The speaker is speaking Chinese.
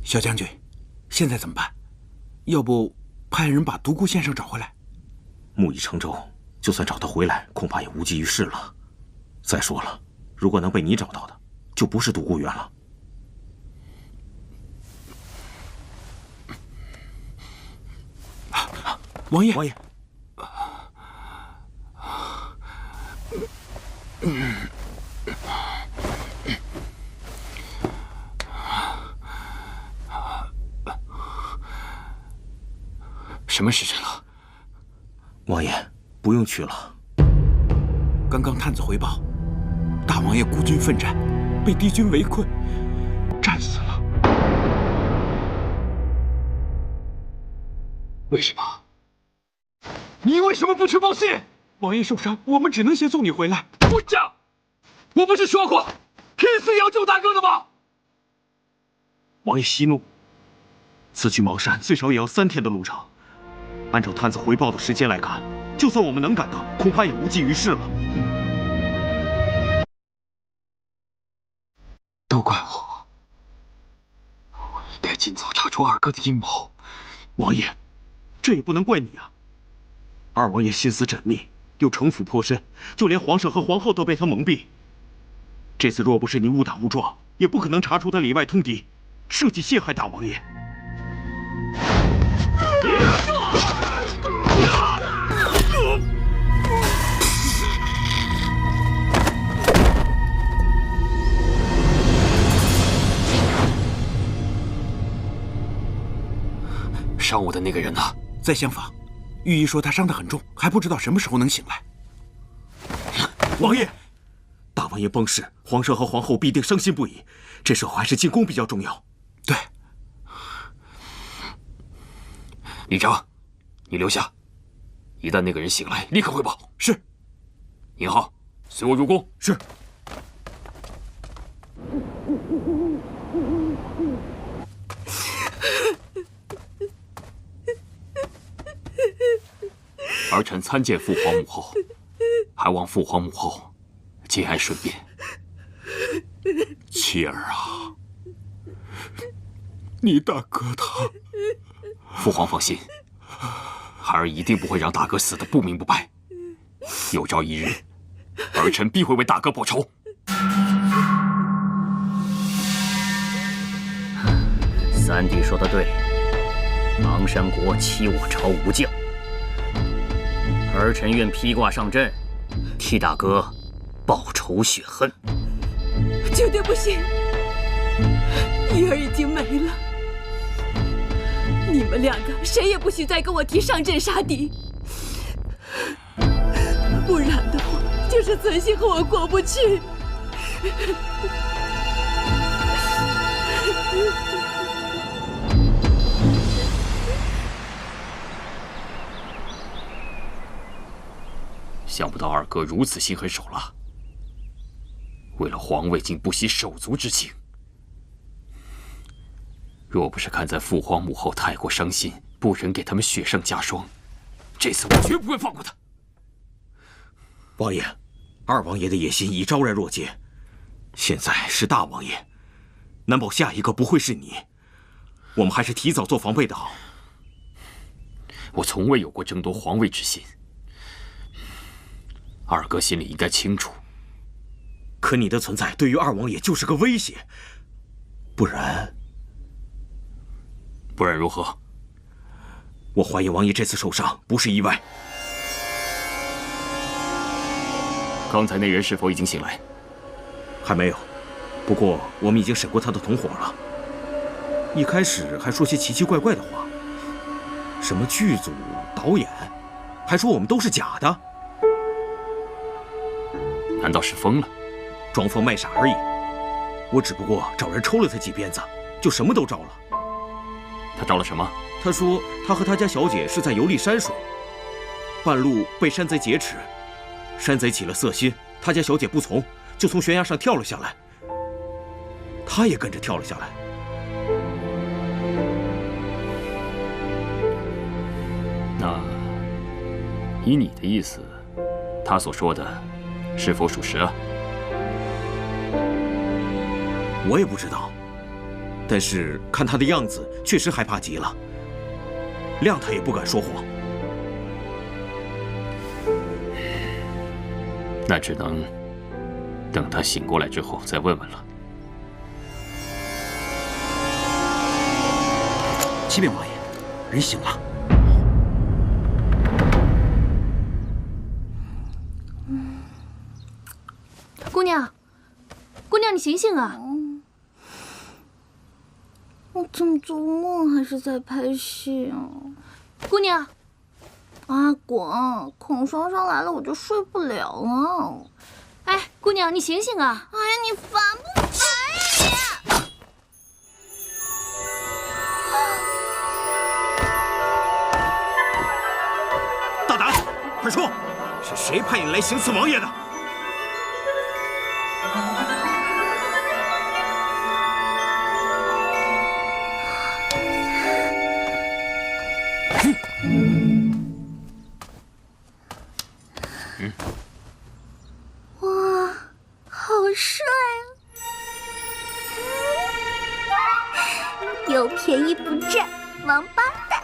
小将军，现在怎么办？要不派人把独孤先生找回来？木已成舟，就算找他回来，恐怕也无济于事了。再说了，如果能被你找到的，就不是独孤远了。王爷，王爷，什么时辰了？王爷，不用去了。刚刚探子回报，大王爷孤军奋战，被敌军围困，战死了。为什么？你为什么不去报信？王爷受伤，我们只能先送你回来。不讲！我不是说过，拼死也要救大哥的吗？王爷息怒，此去茅山最少也要3天的路程。按照探子回报的时间来看，就算我们能赶到，恐怕也无济于事了。都怪我，我应该尽早查出二哥的阴谋。王爷，这也不能怪你啊。二王爷心思缜密，又城府颇深，就连皇上和皇后都被他蒙蔽。这次若不是你误打误撞，也不可能查出他里外通敌，设计陷害大王爷。伤我的那个人呢？在厢房，御医说他伤得很重，还不知道什么时候能醒来。王爷，大王爷崩逝，皇上和皇后必定伤心不已。这时候还是进宫比较重要。对，李章，你留下，一旦那个人醒来，立刻汇报。是。尹浩，随我入宫。是。儿臣参见父皇母后，还望父皇母后节哀顺变。妻儿啊，你大哥他……父皇放心，孩儿一定不会让大哥死得不明不白。有朝一日，儿臣必会为大哥报仇。三弟说的对，昂山国欺我朝无将，儿臣愿披挂上阵，替大哥报仇雪恨。绝对不行，怡儿已经没了，你们2个谁也不许再跟我提上阵杀敌，不然的话，就是存心和我过不去。想不到二哥如此心狠手辣，为了皇位竟不惜手足之情。若不是看在父皇母后太过伤心，不忍给他们雪上加霜，这次我绝不会放过他。王爷，二王爷的野心已昭然若揭，现在是大王爷，难保下一个不会是你。我们还是提早做防备的好。我从未有过争夺皇位之心。二哥心里应该清楚，可你的存在对于二王爷就是个威胁，不然如何？我怀疑王爷这次受伤不是意外。刚才那人是否已经醒来？还没有，不过我们已经审过他的同伙了。一开始还说些奇奇怪怪的话，什么剧组、导演，还说我们都是假的。难道是疯了？装疯卖傻而已。我只不过找人抽了他几鞭子，就什么都招了。他招了什么？他说他和他家小姐是在游历山水，半路被山贼劫持，山贼起了色心，他家小姐不从，就从悬崖上跳了下来，他也跟着跳了下来。那以你的意思，他所说的是否属实啊？我也不知道，但是看他的样子，确实害怕极了。谅他也不敢说谎。那只能等他醒过来之后再问问了。启禀王爷，人醒了。姑娘，姑娘，你醒醒啊！我怎么做梦还是在拍戏啊？姑娘，阿广，孔双双来了我就睡不了了。哎，姑娘，你醒醒啊！哎呀，你烦不烦呀你？大胆，快说，是谁派你来行刺王爷的？哇，好帅啊！有便宜不占，王八蛋！